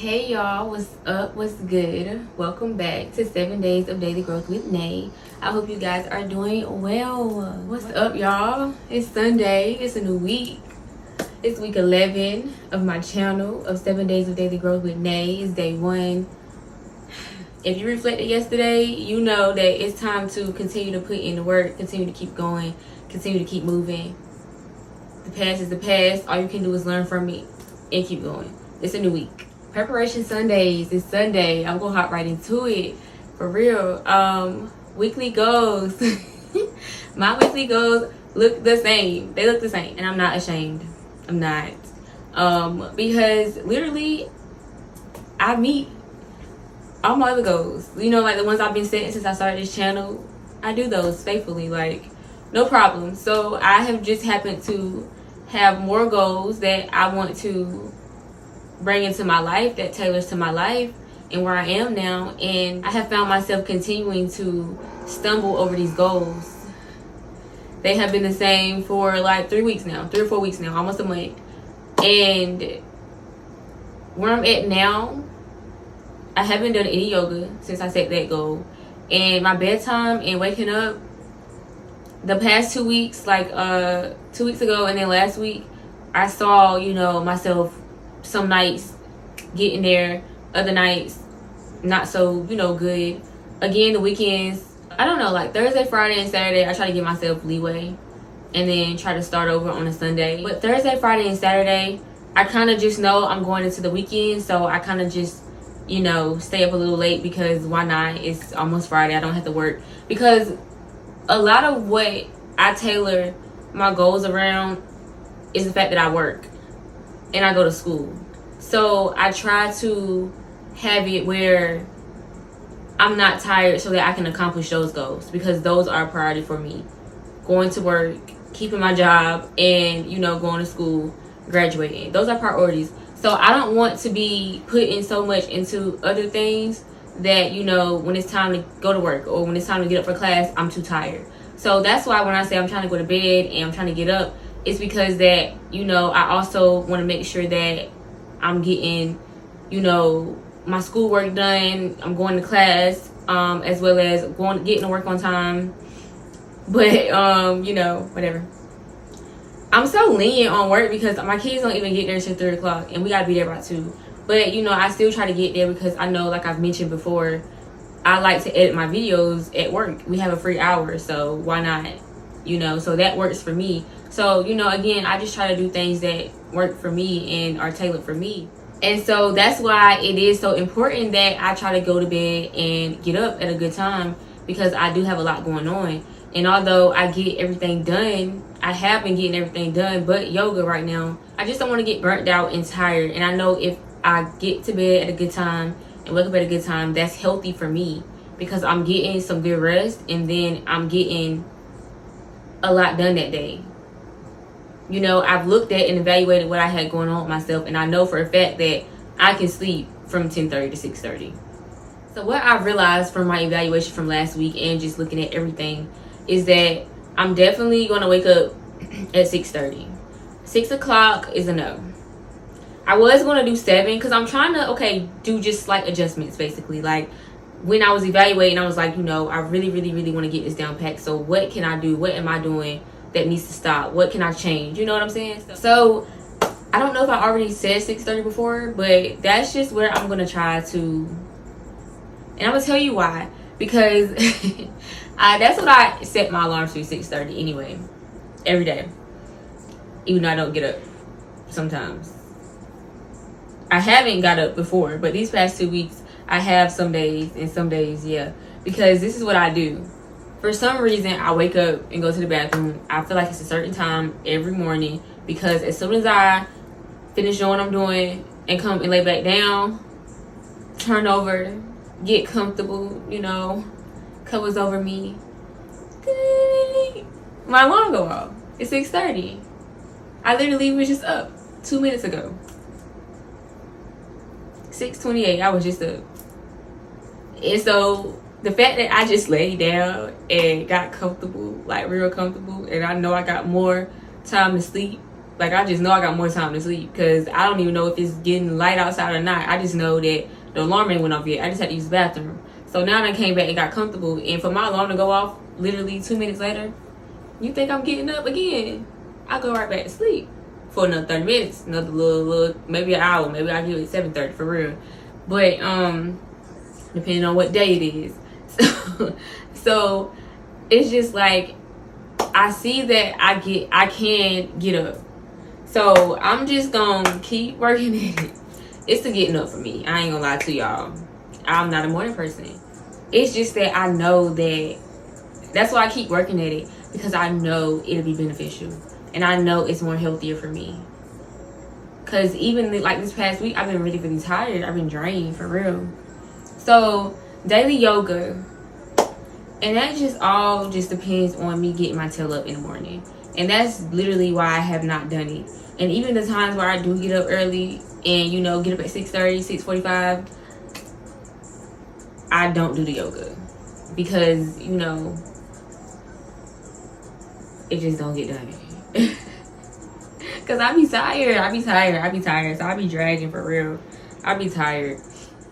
Hey y'all, what's up? What's good? Welcome back to 7 Days of Daily Growth with Nay. I hope you guys are doing well. What's up, y'all? It's Sunday. It's a new week. It's week 11 of my channel of 7 Days of Daily Growth with Nay. It's day 1. If you reflected yesterday, you know that it's time to continue to put in the work, continue to keep going, continue to keep moving. The past is the past. All you can do is learn from it and keep going. It's a new week. Preparation Sundays. It's Sunday. I'm gonna hop right into it. For real. Weekly goals. My weekly goals look the same. They look the same. And I'm not ashamed. I'm not. Because literally I meet all my other goals. You know, like the ones I've been setting since I started this channel. I do those faithfully, like no problem. So I have just happened to have more goals that I want to bring into my life, that tailors to my life and where I am now. And I have found myself continuing to stumble over these goals. They have been the same for like 3 weeks now, 3 or 4 weeks now, almost a month. And where I'm at now, I haven't done any yoga since I set that goal. And my bedtime and waking up the past 2 weeks, like 2 weeks ago and then last week, I saw, myself some nights getting there, other nights not so, good. Again, the weekends, I don't know, like Thursday, Friday, and Saturday, I try to give myself leeway and then try to start over on a Sunday. But Thursday, Friday, and Saturday, I kind of just know I'm going into the weekend, so I kind of just, stay up a little late because why not? It's almost Friday. I don't have to work. Because a lot of what I tailor my goals around is the fact that I work and I go to school. So I try to have it where I'm not tired so that I can accomplish those goals, because those are a priority for me. Going to work, keeping my job, and, going to school, graduating. Those are priorities. So I don't want to be putting so much into other things that, when it's time to go to work or when it's time to get up for class, I'm too tired. So that's why when I say I'm trying to go to bed and I'm trying to get up, it's because that, I also want to make sure that I'm getting, my schoolwork done. I'm going to class, as well as getting to work on time. But, whatever. I'm so lenient on work because my kids don't even get there till 3 o'clock and we got to be there by 2. But, I still try to get there because I know, like I've mentioned before, I like to edit my videos at work. We have a free hour, so why not? So that works for me. So, again, I just try to do things that work for me and are tailored for me. And so that's why it is so important that I try to go to bed and get up at a good time, because I do have a lot going on. And although I get everything done, I have been getting everything done, but yoga right now, I just don't want to get burnt out and tired. And I know if I get to bed at a good time and wake up at a good time, that's healthy for me, because I'm getting some good rest and then I'm getting a lot done that day. I've looked at and evaluated what I had going on with myself, and I know for a fact that I can sleep from 10:30 to 6:30. So what I realized from my evaluation from last week and just looking at everything is that I'm definitely going to wake up at 6:30. 6 o'clock is a no. I was going to do 7 because I'm trying to, do just slight adjustments, basically. Like, when I was evaluating, I was like, I really, really, really want to get this down packed. So what can I do? What am I doing that needs to stop? What can I change? You know what I'm saying? So I don't know if I already said 6:30 before, but that's just where I'm going to try to. And I'm going to tell you why. Because that's what I set my alarm to, 6:30 anyway. Every day. Even though I don't get up sometimes. I haven't got up before, but these past 2 weeks, I have some days, and some days, yeah. Because this is what I do. For some reason, I wake up and go to the bathroom. I feel like it's a certain time every morning, because as soon as I finish doing what I'm doing and come and lay back down, turn over, get comfortable, covers over me, my alarm go off. It's 6:30. I literally was just up 2 minutes ago. 6:28, I was just up. And so the fact that I just laid down and got comfortable, like real comfortable, and I know I got more time to sleep Like, I just know I got more time to sleep because I don't even know if it's getting light outside or not. I just know that the alarm ain't went off yet. I just had to use the bathroom. So now I came back and got comfortable. And for my alarm to go off literally 2 minutes later, you think I'm getting up again? I go right back to sleep for another 30 minutes, another little maybe an hour. Maybe I give it 7:30 for real. But depending on what day it is. So it's just like I see that I can get up. So I'm just gonna keep working at it. It's the getting up for me. I ain't gonna lie to y'all. I'm not a morning person. It's just that I know that's why I keep working at it, because I know it'll be beneficial. And I know it's more healthier for me. Because even like this past week, I've been really, really tired. I've been drained for real. So daily yoga. And that just depends on me getting my tail up in the morning. And that's literally why I have not done it. And even the times where I do get up early and, get up at 6:30, 6:45, I don't do the yoga. Because, it just don't get done. Because I be tired. So I be dragging for real. I be tired.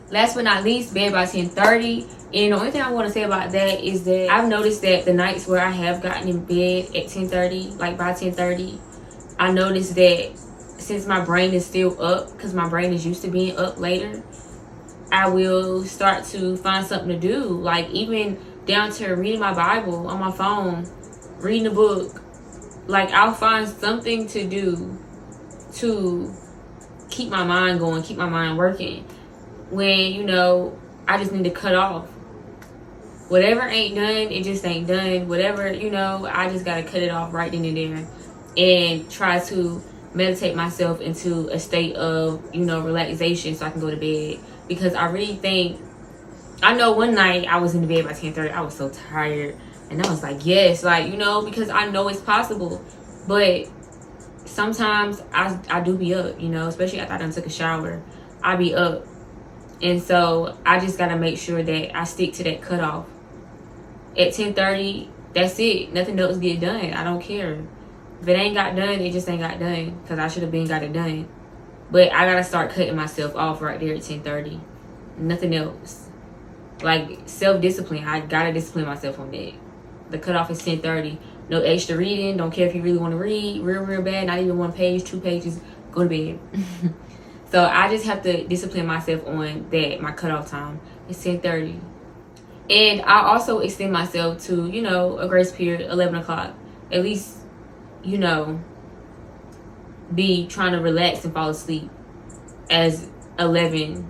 Last but not least, bed by 10:30. And the only thing I want to say about that is that I've noticed that the nights where I have gotten in bed at 10:30, like by 10:30, I noticed that since my brain is still up, because my brain is used to being up later, I will start to find something to do. Like even down to reading my Bible on my phone, reading a book. Like I'll find something to do to keep my mind going, keep my mind working. When, I just need to cut off. Whatever ain't done, it just ain't done. Whatever, I just got to cut it off right then and there. And try to meditate myself into a state of, relaxation so I can go to bed. Because I really think, I know one night I was in the bed by 10:30. I was so tired. And I was like, yes, because I know it's possible. But sometimes I do be up, especially after I done took a shower. I be up. And so I just got to make sure that I stick to that cutoff. At 10:30, that's it. Nothing else get done. I don't care. If it ain't got done, it just ain't got done. Because I should have been got it done. But I got to start cutting myself off right there at 10:30. Nothing else. Like self-discipline. I got to discipline myself on that. The cutoff is 10:30. No extra reading. Don't care if you really want to read. Real bad. Not even 1 page, 2 pages. Go to bed. So I just have to discipline myself on that. My cutoff time is 10:30. And I also extend myself to, a grace period, 11 o'clock. At least, be trying to relax and fall asleep as 11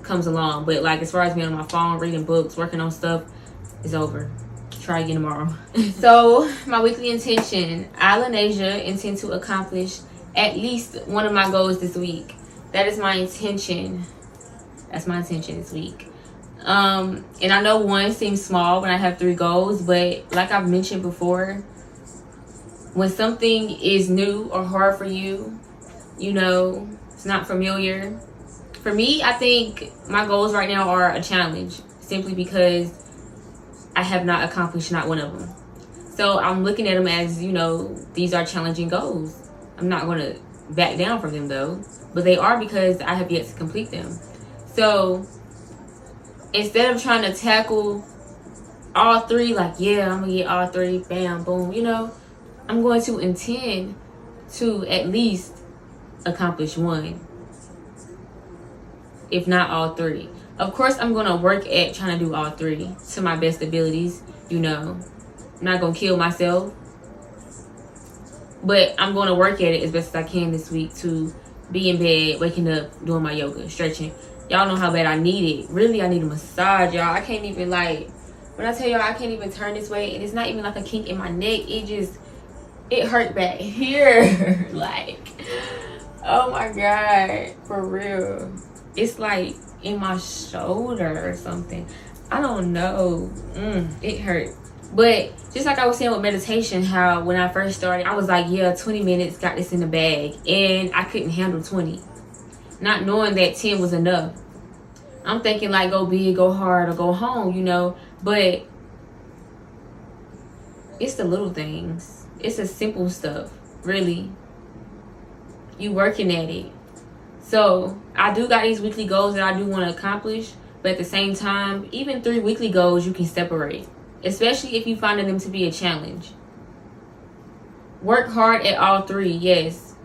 comes along. But like as far as being on my phone, reading books, working on stuff, it's over. Try again tomorrow. So my weekly intention, I, Lanasia, intend to accomplish at least one of my goals this week. That is my intention. That's my intention this week. And I know one seems small when I have 3 goals, but like I've mentioned before, when something is new or hard for you, it's not familiar. For me, I think my goals right now are a challenge, simply because I have not accomplished not one of them. So I'm looking at them as, these are challenging goals. I'm not going to back down from them though, but they are because I have yet to complete them. So instead of trying to tackle all 3, like, yeah, I'm going to get all 3, bam, boom, I'm going to intend to at least accomplish one, if not all 3. Of course, I'm going to work at trying to do all 3 to my best abilities, I'm not going to kill myself. But I'm going to work at it as best as I can this week to be in bed, waking up, doing my yoga, stretching. Y'all know how bad I need it. Really, I need a massage, y'all. I can't even, when I tell y'all I can't even turn this way, and it's not even like a kink in my neck. It hurt back here. Oh my God. For real. It's like in my shoulder or something. I don't know. It hurt. But just like I was saying with meditation, how when I first started, I was like, yeah, 20 minutes, got this in the bag. And I couldn't handle 20. Not knowing that 10 was enough. I'm thinking go big, go hard, or go home, But it's the little things. It's the simple stuff, really. You working at it. So I do got these weekly goals that I do want to accomplish, but at the same time, even 3 weekly goals you can separate, especially if you find them to be a challenge. Work hard at all 3, yes,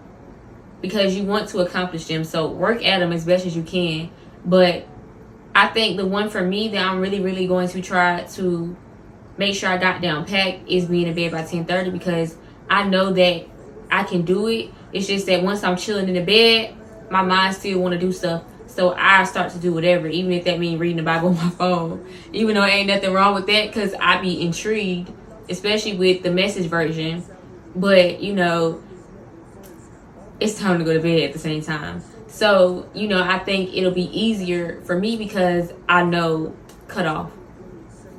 because you want to accomplish them. So work at them as best as you can. But I think the one for me that I'm really going to try to make sure I got down packed is being in bed by 10:30, because I know that I can do it. It's just that once I'm chilling in the bed, my mind still want to do stuff. So I start to do whatever, even if that means reading the Bible on my phone. Even though ain't nothing wrong with that, because I be intrigued, especially with the Message version. But, you know, it's time to go to bed at the same time. So, you know, I think it'll be easier for me because I know cut off.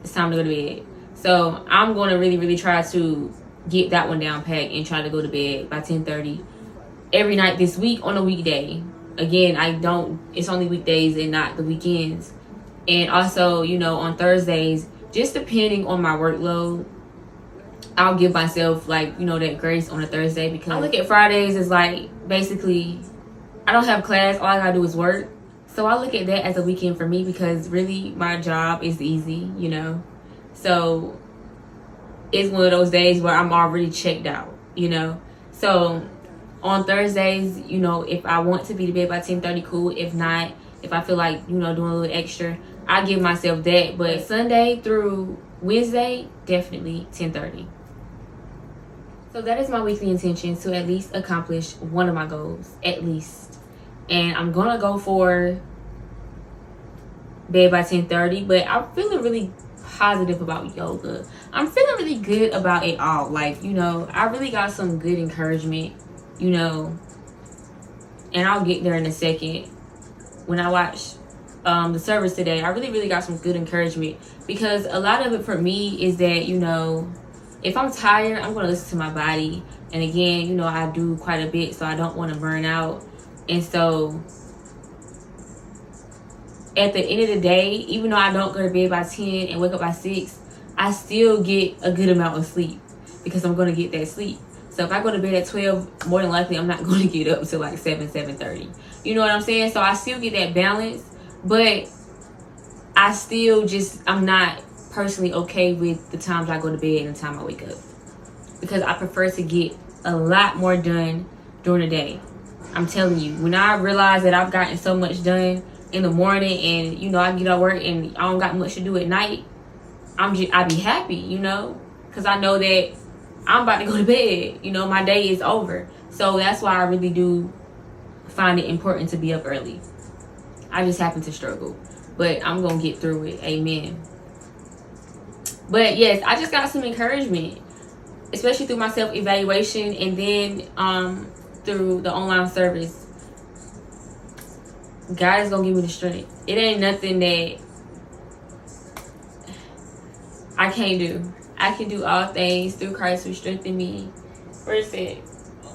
It's time to go to bed. So I'm going to really try to get that one down packed and try to go to bed by 10:30 every night this week on a weekday. Again, it's only weekdays and not the weekends. And also, you know, on Thursdays, just depending on my workload, I'll give myself, like, you know, that grace on a Thursday, because I look at Fridays as like, basically, I don't have class, all I gotta do is work. So I look at that as a weekend for me, because really my job is easy, you know. So it's one of those days where I'm already checked out, you know. So on Thursdays, you know, if I want to be to bed by 10:30, cool. If not, if I feel like, you know, doing a little extra, I give myself that. But Sunday through Wednesday, definitely 10:30. So that is my weekly intention, to at least accomplish one of my goals, at least. And I'm gonna go for bed by 10:30, but I'm feeling really positive about yoga. I'm feeling really good about it all. Like, you know, I really got some good encouragement, you know, and I'll get there in a second. When I watched the service today, I really got some good encouragement, because a lot of it for me is that, you know, if I'm tired, I'm going to listen to my body. And again, you know, I do quite a bit, so I don't want to burn out. And so at the end of the day, even though I don't go to bed by 10 and wake up by 6, I still get a good amount of sleep, because I'm going to get that sleep. So if I go to bed at 12, more than likely I'm not going to get up until like 7:30. You know what I'm saying? So I still get that balance, but I still I'm not personally okay with the times I go to bed and the time I wake up, because I prefer to get a lot more done during the day. I'm telling you, when I realize that I've gotten so much done in the morning, and, you know, I get out of work and I don't got much to do at night, I be happy, you know, because I know that I'm about to go to bed. You know, my day is over. So that's why I really do find it important to be up early. I just happen to struggle, but I'm gonna get through it. Amen. But yes, I just got some encouragement, especially through my self-evaluation, and then through the online service. God is gonna give me the strength. It ain't nothing that I can't do. I can do all things through Christ who strengthened me. Where is it?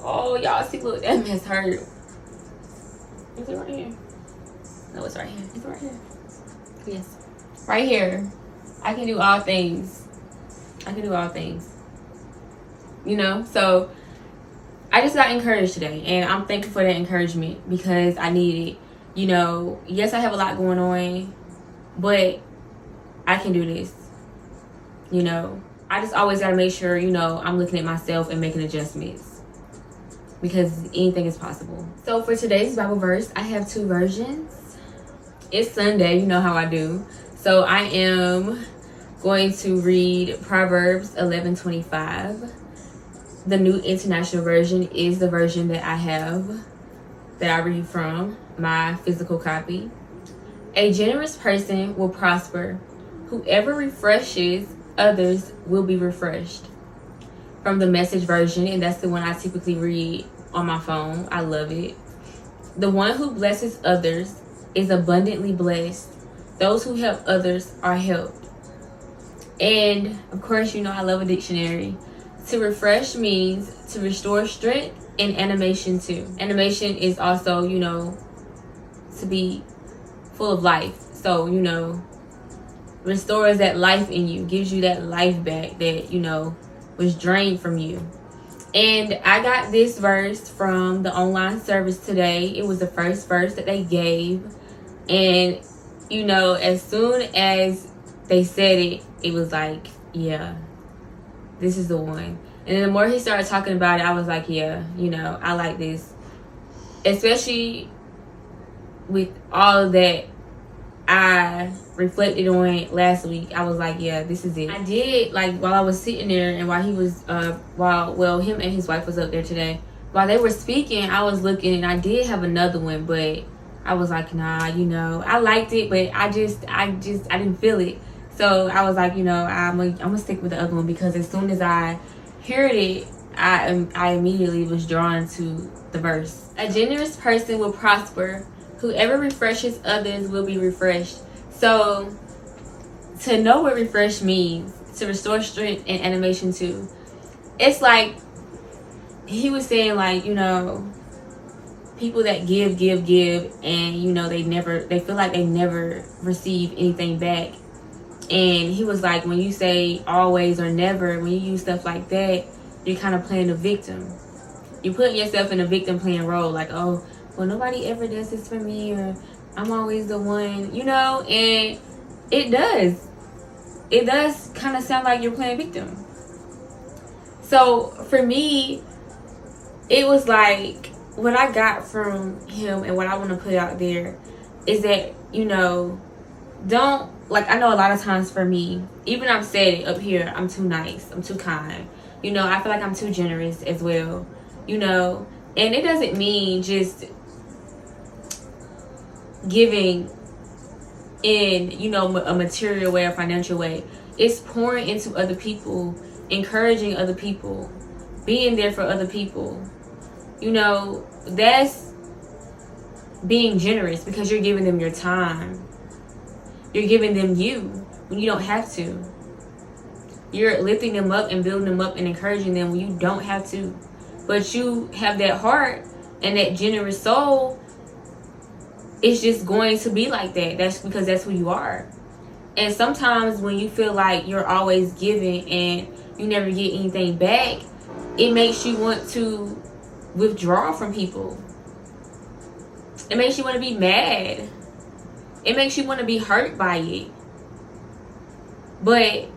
Oh, y'all see, look, that mess hurt. Is it right here? No, it's right here. Is it right here? Yes. Right here. I can do all things. I can do all things. You know? So, I just got encouraged today. And I'm thankful for that encouragement, because I need it. You know, yes, I have a lot going on, but I can do this. You know? I just always got to make sure, you know, I'm looking at myself and making adjustments, because anything is possible. So for today's Bible verse, I have 2 versions. It's Sunday, you know how I do. So I am going to read Proverbs 11:25. The New International Version is the version that I have, that I read from my physical copy. A generous person will prosper. Whoever refreshes others will be refreshed. From the Message version, and that's the one I typically read on my phone. I love it. The one who blesses others is abundantly blessed. Those who help others are helped. And of course, you know, I love a dictionary. To refresh means to restore strength, and animation too. Animation is also, you know, to be full of life. So, you know, restores that life in you, gives you that life back that, you know, was drained from you. And I got this verse from the online service today. It was the first verse that they gave. And, you know, as soon as they said it, it was like, yeah, this is the one. And then the more he started talking about it, I was like, yeah, you know, I like this. Especially with all that I reflected on last week, I was like, yeah, this is it. I did, like, while I was sitting there and while he was, him and his wife was up there today, while they were speaking, I was looking and I did have another one, but I was like, nah, you know, I liked it, but I didn't feel it. So I was like, you know, I'm gonna stick with the other one, because as soon as I heard it, I immediately was drawn to the verse. A generous person will prosper. Whoever refreshes others will be refreshed. So, to know what refresh means, to restore strength and animation too, it's like he was saying, like, you know, people that give, and, you know, they feel like they never receive anything back. And he was like, when you say always or never, when you use stuff like that, you're kind of playing the victim. You're putting yourself in a victim playing role, like, oh, well, nobody ever does this for me, or I'm always the one, you know. And it does kind of sound like you're playing victim. So for me, it was like, what I got from him and what I want to put out there is that, you know, don't, like, I know a lot of times for me, even I've said it up here, I'm too nice, I'm too kind, you know, I feel like I'm too generous as well, you know. And it doesn't mean just giving in, you know, a material way or financial way. It's pouring into other people, encouraging other people, being there for other people. You know, that's being generous, because you're giving them your time. You're giving them you when you don't have to. You're lifting them up and building them up and encouraging them when you don't have to. But you have that heart and that generous soul. It's just going to be like that. That's because that's who you are. And sometimes when you feel like you're always giving and you never get anything back, it makes you want to withdraw from people. It makes you want to be mad. It makes you want to be hurt by it. But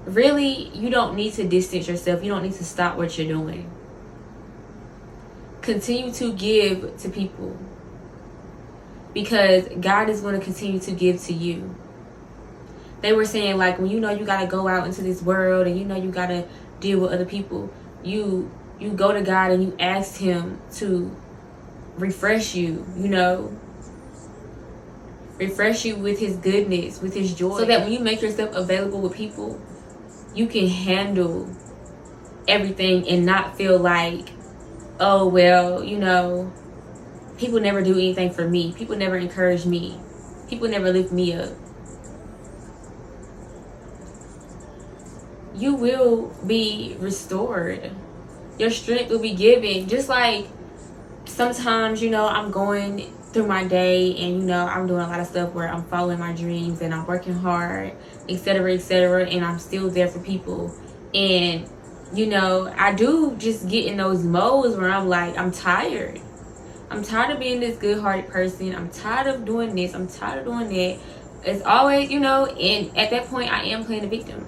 really, you don't need to distance yourself. You don't need to stop what you're doing. Continue to give to people, because God is going to continue to give to you. They were saying, like, when you know you got to go out into this world and you know you got to deal with other people, you go to God and you ask him to refresh you, you know. Refresh you with his goodness, with his joy. So that when you make yourself available with people, you can handle everything and not feel like, oh, well, you know, people never do anything for me. People never encourage me. People never lift me up. You will be restored. Your strength will be given. Just like sometimes, you know, I'm going through my day and, you know, I'm doing a lot of stuff where I'm following my dreams and I'm working hard, etc., and I'm still there for people. And, you know, I do just get in those modes where I'm like, I'm tired. I'm tired of being this good-hearted person. I'm tired of doing this. I'm tired of doing that. It's always, you know, and at that point, I am playing the victim.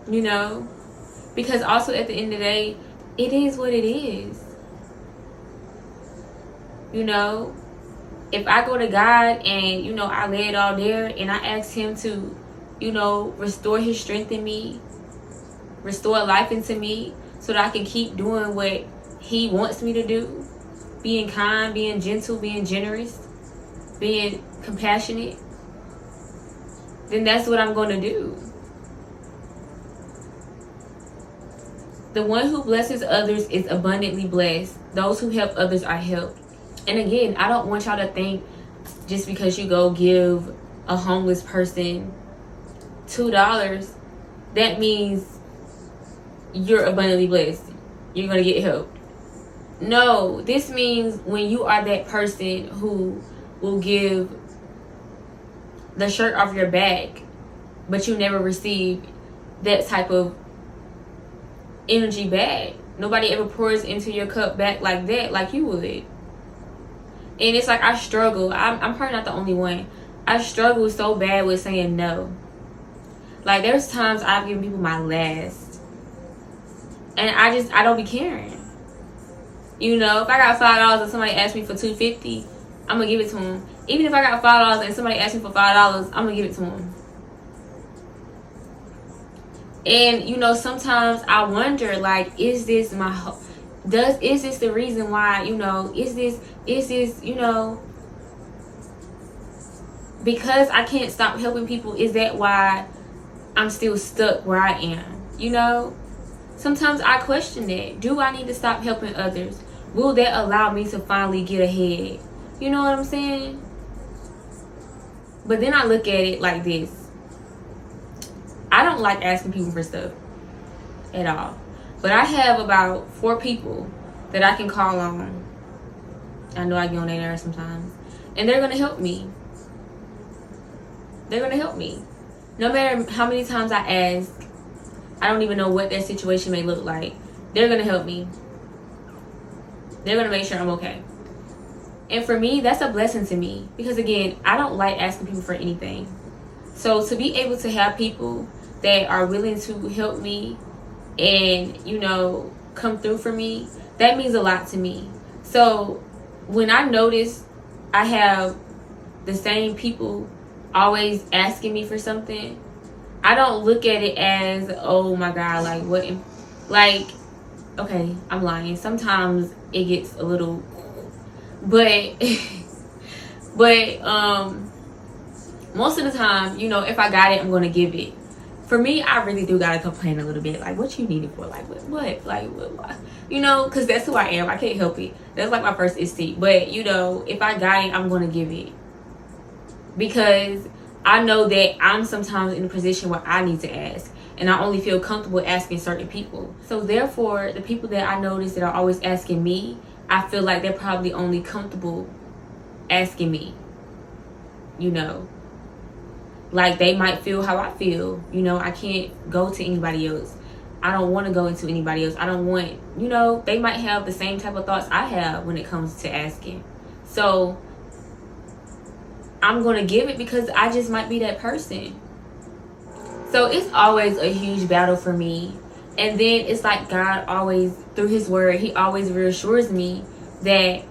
You know? Because also at the end of the day, it is what it is. You know? If I go to God and, you know, I lay it all there and I ask him to, you know, restore his strength in me, restore life into me so that I can keep doing what he wants me to do, being kind, being gentle, being generous, being compassionate, then that's what I'm going to do. The one who blesses others is abundantly blessed. Those who help others are helped. And again, I don't want y'all to think just because you go give a homeless person $2, that means you're abundantly blessed. You're going to get help. No, this means when you are that person who will give the shirt off your back, but you never receive that type of energy back. Nobody ever pours into your cup back like that, like you would. And it's like I struggle. I'm probably not the only one. I struggle so bad with saying no. Like there's times I've given people my last, and I don't be caring. You know, if I got $5 and somebody asked me for $2.50, I'm gonna give it to them. Even if I got $5 and somebody asked me for $5, I'm gonna give it to them. And you know, sometimes I wonder, like, is this is this the reason why, you know, is this, you know, because I can't stop helping people, is that why I'm still stuck where I am? You know, sometimes I question that. Do I need to stop helping others? Will that allow me to finally get ahead? You know what I'm saying? But then I look at it like this. I don't like asking people for stuff at all. But I have about 4 people that I can call on. I know I get on their nerves sometimes. And they're going to help me. They're going to help me. No matter how many times I ask, I don't even know what their situation may look like. They're going to help me. They're going to make sure I'm okay. And for me, that's a blessing to me. Because again, I don't like asking people for anything. So to be able to have people that are willing to help me and, you know, come through for me, that means a lot to me. So when I notice I have the same people always asking me for something, I don't look at it as, oh my God, like what, like, okay, I'm lying. Sometimes it gets a little, but most of the time, you know, if I got it, I'm going to give it. For me, I really do got to complain a little bit. Like, what you need it for? Like, what? Like, what? You know, because that's who I am. I can't help it. That's like my first instinct. But, you know, if I got it, I'm going to give it. Because I know that I'm sometimes in a position where I need to ask. And I only feel comfortable asking certain people. So, therefore, the people that I notice that are always asking me, I feel like they're probably only comfortable asking me. You know. Like, they might feel how I feel. You know, I can't go to anybody else. I don't want to go into anybody else. I don't want, you know, they might have the same type of thoughts I have when it comes to asking. So, I'm going to give it because I just might be that person. So, it's always a huge battle for me. And then it's like God always, through his word, he always reassures me that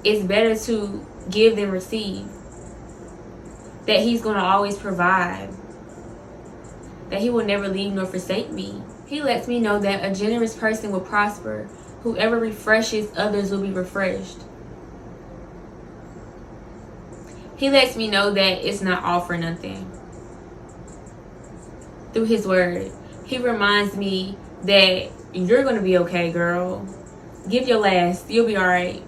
it's better to give than receive. That he's going to always provide. That he will never leave nor forsake me. He lets me know that a generous person will prosper. Whoever refreshes others will be refreshed. He lets me know that it's not all for nothing. Through his word. He reminds me that you're going to be okay, girl. Give your last. You'll be alright.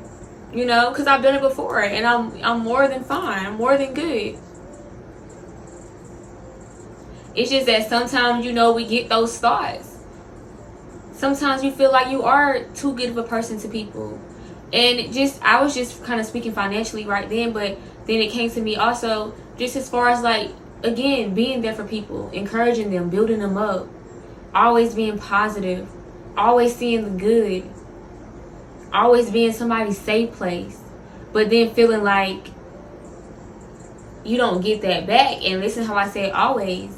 You know, because I've done it before. And I'm more than fine. I'm more than good. It's just that sometimes, you know, we get those thoughts. Sometimes you feel like you are too good of a person to people. And I was just kind of speaking financially right then, but then it came to me also just as far as like, again, being there for people, encouraging them, building them up, always being positive, always seeing the good, always being somebody's safe place, but then feeling like you don't get that back. And listen how I said always.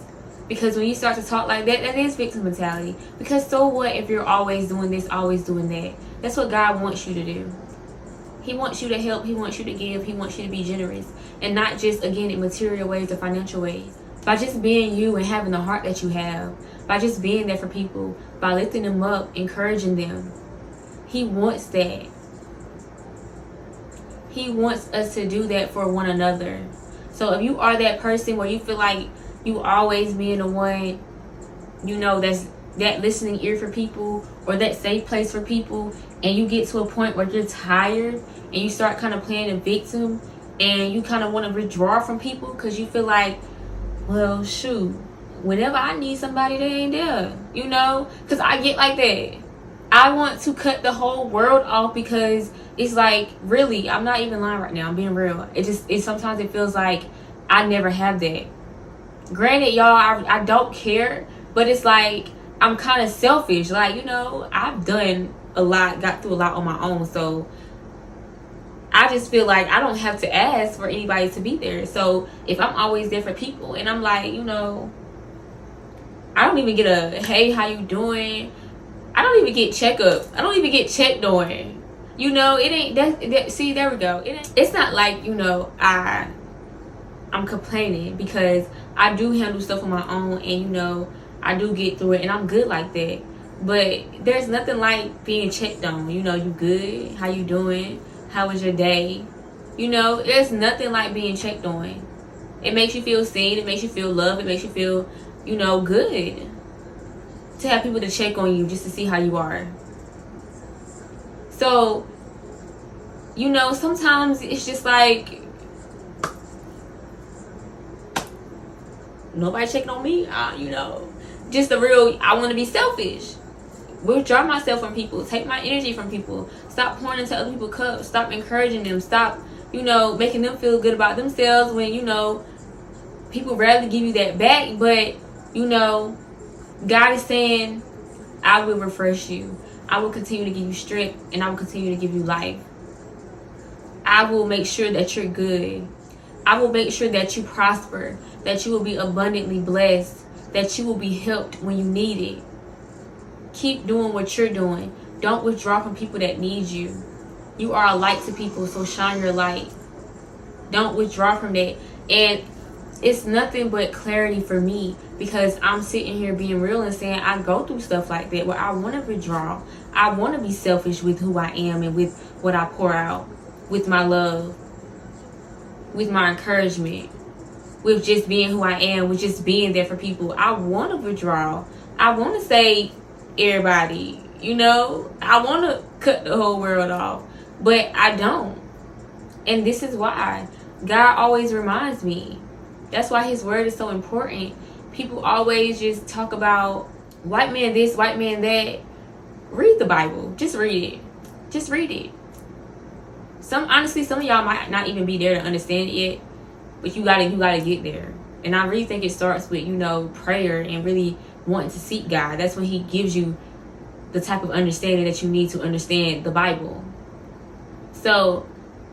Because when you start to talk like that, that is victim mentality. Because so what if you're always doing this, always doing that? That's what God wants you to do. He wants you to help. He wants you to give. He wants you to be generous. And not just, again, in material ways or financial ways. By just being you and having the heart that you have. By just being there for people. By lifting them up, encouraging them. He wants that. He wants us to do that for one another. So if you are that person where you feel like you always being the one, you know, that's that listening ear for people or that safe place for people, and you get to a point where you're tired and you start kind of playing a victim and you kind of want to withdraw from people because you feel like, well, shoot, whenever I need somebody, they ain't there, you know, because I get like that. I want to cut the whole world off because it's like, really, I'm not even lying right now. I'm being real. Sometimes it feels like I never have that. Granted, y'all, I don't care, but it's like I'm kind of selfish. Like, you know, I've done a lot, got through a lot on my own. So I just feel like I don't have to ask for anybody to be there. So if I'm always there for people and I'm like, you know, I don't even get a, hey, how you doing? I don't even get checkups. I don't even get checked on. You know, it ain't that see, there we go. It's not like, you know, I'm complaining, because I do handle stuff on my own, and you know, I do get through it, and I'm good like that. But there's nothing like being checked on. You know, you good? How you doing? How was your day? You know, there's nothing like being checked on. It makes you feel seen. It makes you feel loved. It makes you feel, you know, good to have people to check on you just to see how you are. So, you know, sometimes it's just like, nobody checking on me. You know, just the real, I want to be selfish. Withdraw myself from people. Take my energy from people. Stop pouring into other people's cups. Stop encouraging them. Stop, you know, making them feel good about themselves when, you know, people rarely give you that back. But, you know, God is saying, I will refresh you. I will continue to give you strength, and I will continue to give you life. I will make sure that you're good. I will make sure that you prosper, that you will be abundantly blessed, that you will be helped when you need it. Keep doing what you're doing. Don't withdraw from people that need you. You are a light to people, so shine your light. Don't withdraw from that. And it's nothing but clarity for me, because I'm sitting here being real and saying I go through stuff like that where I want to withdraw. I want to be selfish with who I am and with what I pour out, with my love, with my encouragement, with just being who I am, with just being there for people. I want to withdraw. I want to say everybody, you know, I want to cut the whole world off, but I don't. And this is why God always reminds me. That's why his word is so important. People always just talk about white man this, white man that. Read the Bible. Just read it. Just read it. Honestly, some of y'all might not even be there to understand it yet, but you gotta get there. And I really think it starts with, you know, prayer and really wanting to seek God. That's when he gives you the type of understanding that you need to understand the Bible. So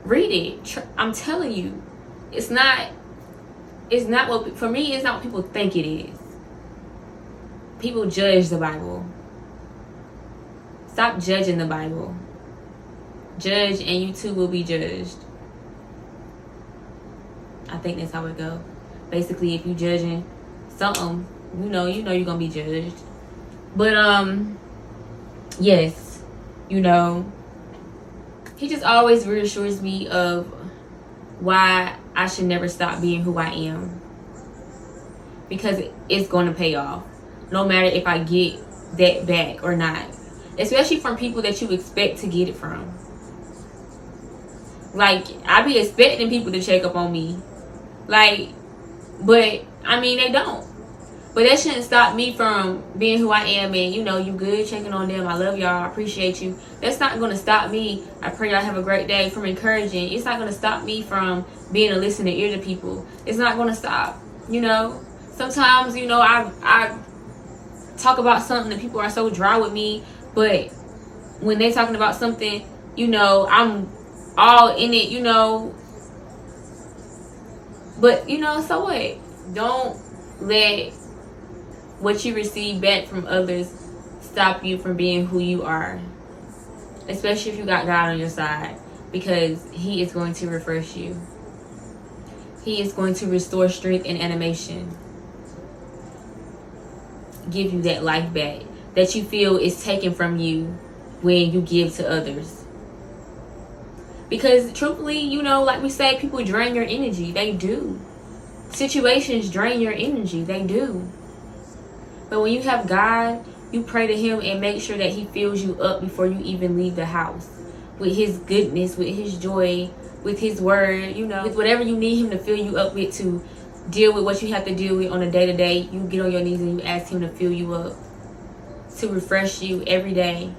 read it. I'm telling you, it's not what, for me, it's not what people think it is. People judge the Bible. Stop judging the Bible. Judge and you too will be judged. I think that's how it goes. Basically, if you judging something, you know you're gonna be judged. But yes, you know, he just always reassures me of why I should never stop being who I am, because it's gonna pay off, no matter if I get that back or not. Especially from people that you expect to get it from. Like, I be expecting people to check up on me. Like, but, I mean, they don't. But that shouldn't stop me from being who I am. And, you know, you good, checking on them. I love y'all. I appreciate you. That's not going to stop me. I pray y'all have a great day. From encouraging. It's not going to stop me from being a listening ear to people. It's not going to stop, you know. Sometimes, you know, I talk about something and people are so dry with me. But when they're talking about something, you know, I'm all in it, you know. But, you know, so what? Don't let what you receive back from others stop you from being who you are. Especially if you got God on your side. Because he is going to refresh you. He is going to restore strength and animation. Give you that life back that you feel is taken from you when you give to others. Because truthfully, you know, like we say, people drain your energy. They do. Situations drain your energy. They do. But when you have God, you pray to him and make sure that he fills you up before you even leave the house. With his goodness, with his joy, with his word, you know, with whatever you need him to fill you up with to deal with what you have to deal with on a day-to-day. You get on your knees and you ask him to fill you up, to refresh you every day,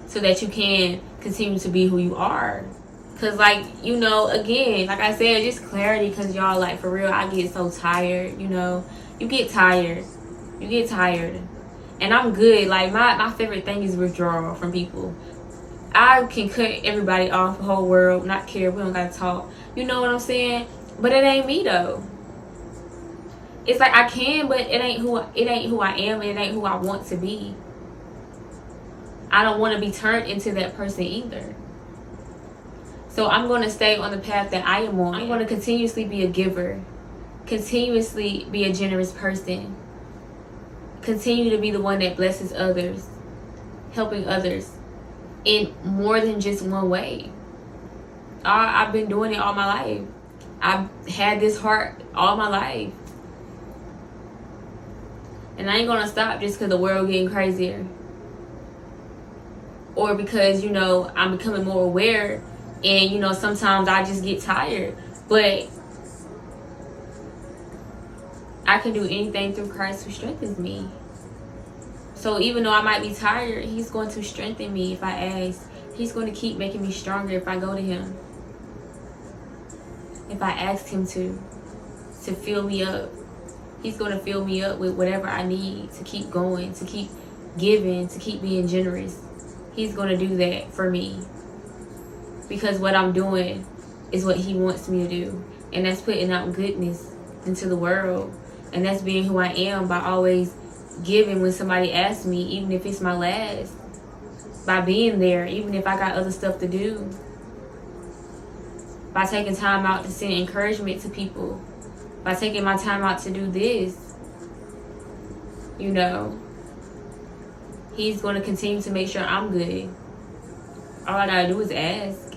so that you can continue to be who you are. Because, like, you know, again, like I said, just clarity. Because y'all, like, for real, I get so tired, you know. You get tired. And I'm good. Like, my favorite thing is withdrawal from people. I can cut everybody off, the whole world, not care. We don't gotta talk. You know what I'm saying? But it ain't me though. It's like I can, but it ain't who I am, and it ain't who I want to be. I don't want to be turned into that person either. So I'm going to stay on the path that I am on. I'm going to continuously be a giver, continuously be a generous person, continue to be the one that blesses others, helping others in more than just one way. I've been doing it all my life. I've had this heart all my life. And I ain't going to stop just because the world getting crazier. Or because, I'm becoming more aware. And, sometimes I just get tired. But I can do anything through Christ who strengthens me. So even though I might be tired, he's going to strengthen me if I ask. He's going to keep making me stronger if I go to him. If I ask him to fill me up. He's going to fill me up with whatever I need to keep going, to keep giving, to keep being generous. He's going to do that for me. Because what I'm doing is what he wants me to do. And that's putting out goodness into the world. And that's being who I am by always giving when somebody asks me, even if it's my last. By being there, even if I got other stuff to do. By taking time out to send encouragement to people. By taking my time out to do this. He's going to continue to make sure I'm good. All I gotta do is ask.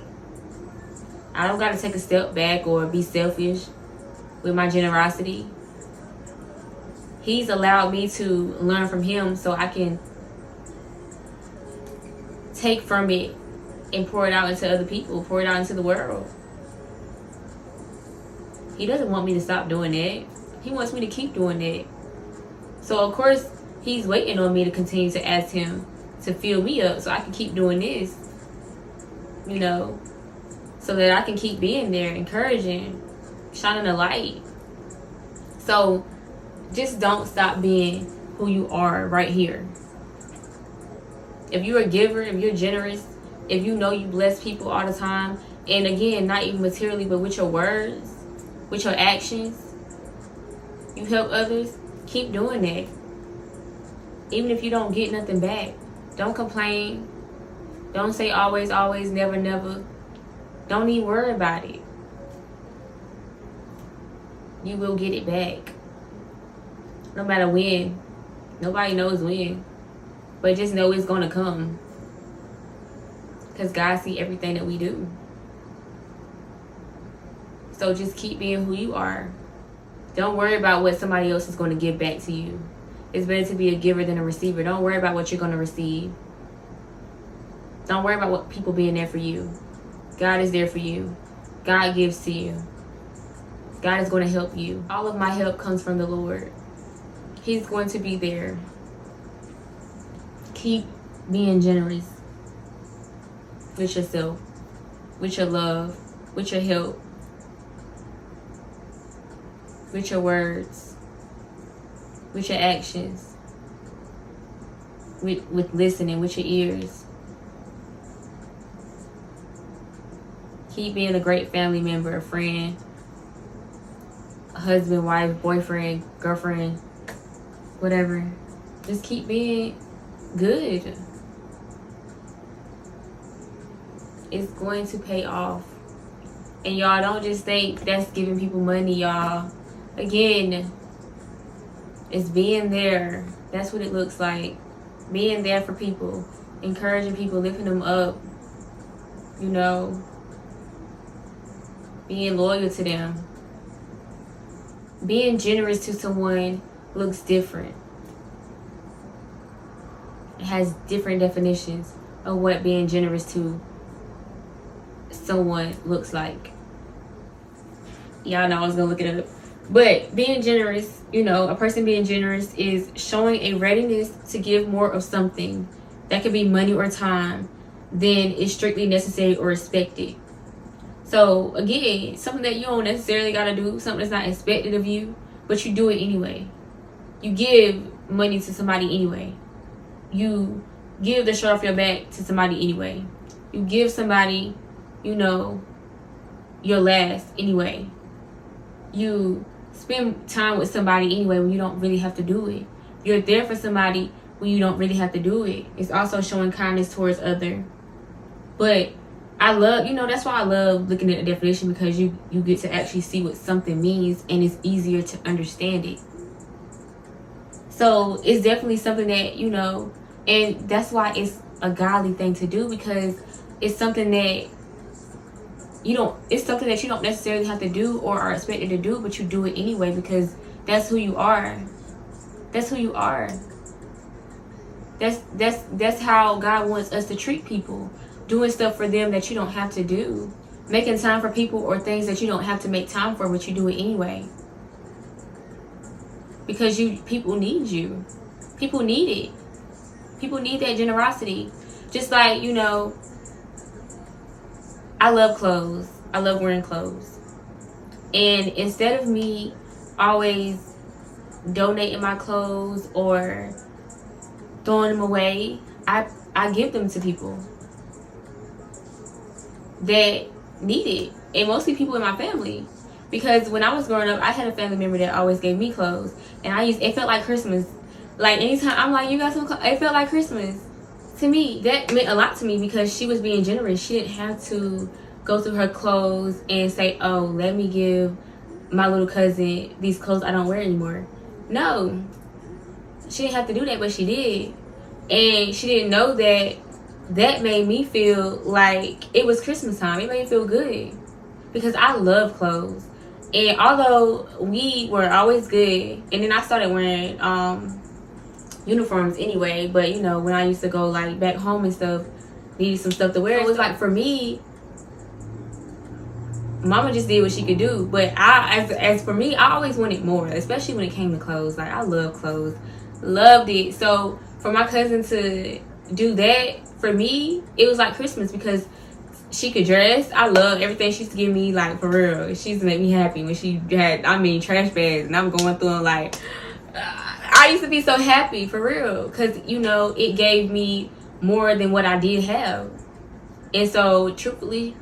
I don't gotta take a step back or be selfish with my generosity. He's allowed me to learn from him so I can take from it and pour it out into other people, pour it out into the world. He doesn't want me to stop doing that. He wants me to keep doing that. So of course, he's waiting on me to continue to ask him to fill me up so I can keep doing this. So that I can keep being there, encouraging, shining a light. So just don't stop being who you are right here. If you're a giver, if you're generous, if you bless people all the time, and again, not even materially, but with your words, with your actions, you help others, keep doing that. Even if you don't get nothing back, don't complain. Don't say always, always, never, never. Don't even worry about it. You will get it back. No matter when. Nobody knows when. But just know it's going to come. Because God sees everything that we do. So just keep being who you are. Don't worry about what somebody else is going to give back to you. It's better to be a giver than a receiver. Don't worry about what you're going to receive. Don't worry about what people being there for you. God is there for you. God gives to you. God is going to help you. All of my help comes from the Lord. He's going to be there. Keep being generous with yourself, with your love, with your help, with your words, with your actions, with listening, with your ears. Keep being a great family member, a friend, a husband, wife, boyfriend, girlfriend, whatever. Just keep being good. It's going to pay off. And y'all, don't just think that's giving people money, y'all. Again, it's being there. That's what it looks like. Being there for people. Encouraging people, lifting them up. Being loyal to them. Being generous to someone looks different. It has different definitions of what being generous to someone looks like. Y'all know I was gonna look it up. But being generous, a person being generous is showing a readiness to give more of something. That could be money or time than is strictly necessary or expected. So again, something that you don't necessarily gotta do, something that's not expected of you, but you do it anyway. You give money to somebody anyway. You give the shirt off your back to somebody anyway. You give somebody, you know, your last anyway. You spend time with somebody anyway when you don't really have to do it. You're there for somebody when you don't really have to do it. It's also showing kindness towards other. But I love, that's why I love looking at the definition, because you get to actually see what something means, and it's easier to understand it. So it's definitely something that, and that's why it's a godly thing to do, because it's something that you don't necessarily have to do or are expected to do, but you do it anyway, because that's who you are. That's who you are. That's how God wants us to treat people. Doing stuff for them that you don't have to do. Making time for people or things that you don't have to make time for, but you do it anyway. Because people need you. People need it. People need that generosity. Just like, I love clothes. I love wearing clothes. And instead of me always donating my clothes or throwing them away, I give them to people that need it, and mostly people in my family. Because when I was growing up, I had a family member that always gave me clothes, and it felt like Christmas. Like, anytime I'm like, you got some clothes, it felt like Christmas to me. That meant a lot to me, because she was being generous. She didn't have to go through her clothes and say, oh, let me give my little cousin these clothes I don't wear anymore. No, she didn't have to do that, but she did. And she didn't know that made me feel like it was Christmas time. It made me feel good, because I love clothes. And although we were always good, and then I started wearing uniforms anyway, but when I used to go like back home and stuff, needed some stuff to wear. It was like, for me, Mama just did what she could do. But as for me, I always wanted more, especially when it came to clothes. Like, I love clothes, loved it. So for my cousin to do that for me, it was like Christmas, because she could dress. I love everything she used to give me, like, for real. She used to make me happy when she had, trash bags, and I'm going through them, like, I used to be so happy, for real, because, it gave me more than what I did have. And so, truthfully,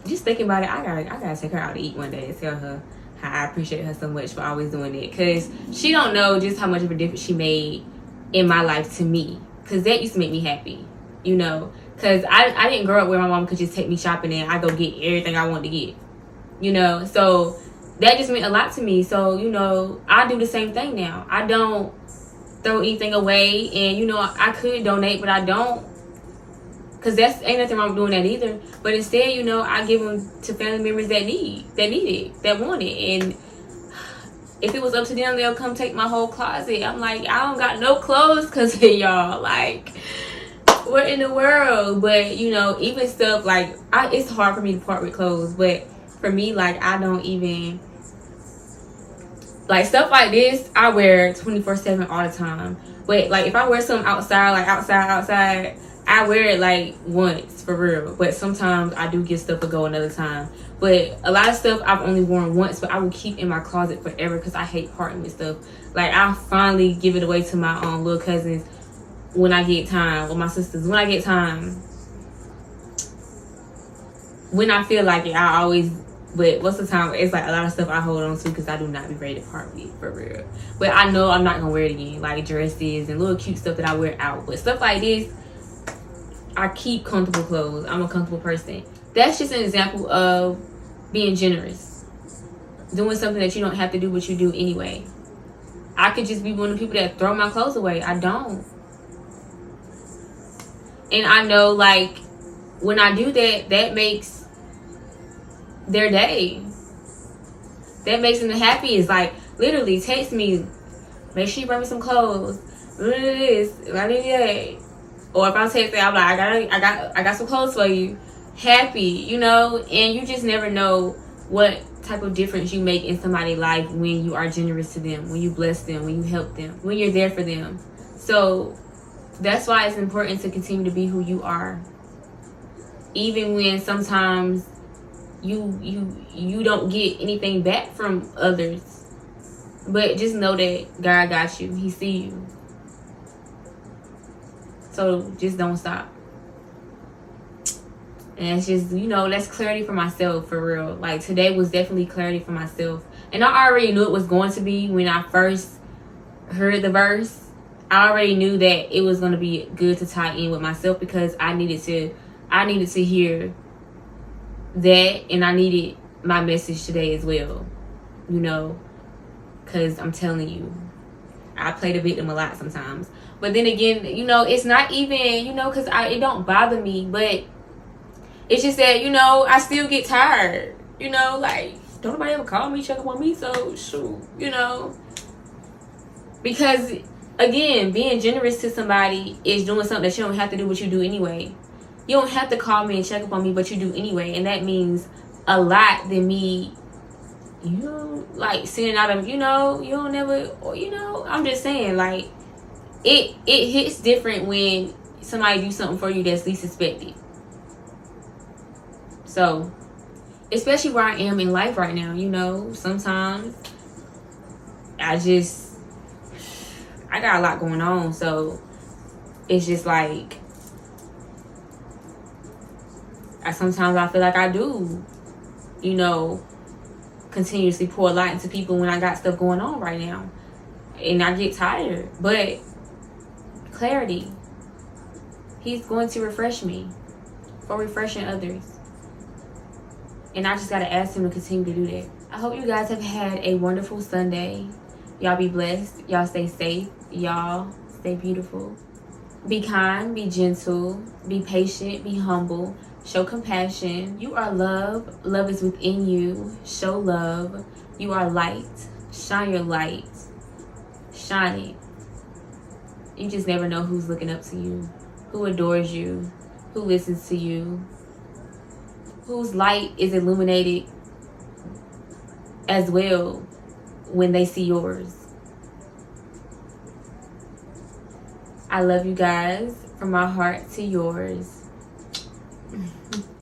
just thinking about it, I gotta take her out to eat one day and tell her how I appreciate her so much for always doing it, because she don't know just how much of a difference she made in my life to me, because that used to make me happy, because I didn't grow up where my mom could just take me shopping and I go get everything I wanted to get, so that just meant a lot to me. So I do the same thing now. I don't throw anything away, and I could donate, but I don't, because ain't nothing wrong with doing that either. But instead, I give them to family members that need it, that want it. And if it was up to them, they'll come take my whole closet. I'm like, I don't got no clothes because of y'all. Like, what in the world? But even stuff like, it's hard for me to part with clothes. But for me, like, I don't even, like, stuff like this I wear 24/7 all the time. But like, if I wear something outside, like outside, I wear it like once, for real. But sometimes I do get stuff to go another time. But a lot of stuff I've only worn once, but I will keep in my closet forever, because I hate parting with stuff. Like, I'll finally give it away to my little cousins when I get time, or my sisters when I get time. When I feel like it, I always, but most of the time, it's like a lot of stuff I hold on to, because I do not be ready to part with, for real. But I know I'm not going to wear it again, like dresses and little cute stuff that I wear out. But stuff like this, I keep comfortable clothes. I'm a comfortable person. That's just an example of being generous. Doing something that you don't have to do, but you do anyway. I could just be one of the people that throw my clothes away. I don't. And I know, like, when I do that, that makes their day. That makes them the happiest. Like, literally, text me, make sure you bring me some clothes. What it is, I need that. Or if I'm texting, I'm like, I got some clothes for you. Happy, and you just never know what type of difference you make in somebody's life when you are generous to them, when you bless them, when you help them, when you're there for them. So that's why it's important to continue to be who you are, even when sometimes you don't get anything back from others. But just know that God got you. He see you. So just don't stop. And it's just, you know, that's clarity for myself, for real. Like, today was definitely clarity for myself. And I already knew it was going to be when I first heard the verse. I already knew that it was going to be good to tie in with myself, because I needed to hear that, and I needed my message today as well, you know, because I'm telling you, I play the victim a lot sometimes. But then again, you know, it's not even, you know, because it don't bother me, but it's just that, you know, I still get tired, you know, like, don't nobody ever call me, check up on me, so shoot, you know, because again, being generous to somebody is doing something that you don't have to do, but you do anyway. You don't have to call me and check up on me, but you do anyway. And that means a lot than me, you know, like sending out them, you know, you don't never, or, you know, I'm just saying, like, it hits different when somebody do something for you that's least expected. So, especially where I am in life right now, you know, sometimes I got a lot going on, so it's just like, sometimes I feel like I do, you know, continuously pour a lot into people when I got stuff going on right now, and I get tired. But clarity, he's going to refresh me for refreshing others, and I just got to ask him to continue to do that. I hope you guys have had a wonderful Sunday. Y'all be blessed. Y'all stay safe. Y'all stay beautiful. Be kind, be gentle, be patient, be humble, show compassion. You are love. Love is within you. Show love. You are light. Shine your light. Shine it. You just never know who's looking up to you, who adores you, who listens to you, whose light is illuminated as well when they see yours. I love you guys from my heart to yours.